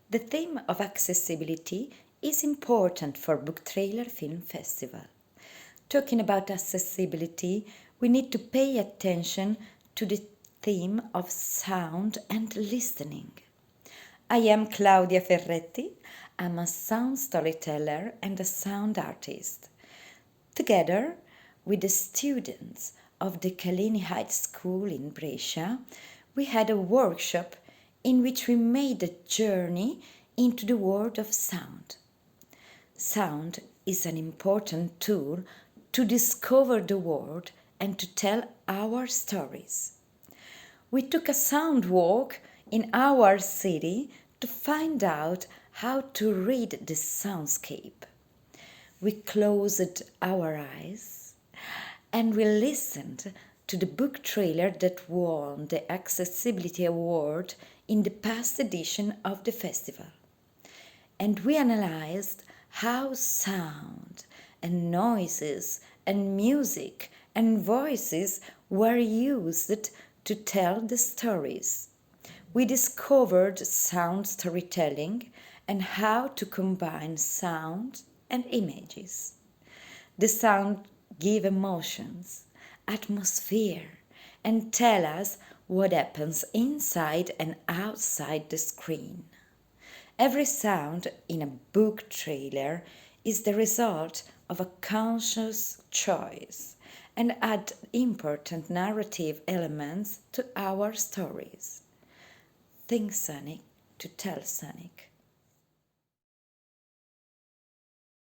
The theme of accessibility is important for Book Trailer Film Festival. Talking about accessibility, we need to pay attention to the theme of sound and listening. I am Claudia Ferretti. I'm a sound storyteller and a sound artist. Together with the students of the Calini High School in Brescia, we had a workshop in which we made a journey into the world of sound. Sound is an important tool to discover the world and to tell our stories. We took a sound walk in our city to find out how to read the soundscape. We closed our eyes and we listened to the book trailer that won the Accessibility Award in the past edition of the festival. And we analyzed how sound and noises and music and voices were used to tell the stories. We discovered sound storytelling and how to combine sound and images. The sound give emotions, atmosphere, and tell us what happens inside and outside the screen. Every sound in a book trailer is the result of a conscious choice and add important narrative elements to our stories. Think Sonic to tell Sonic.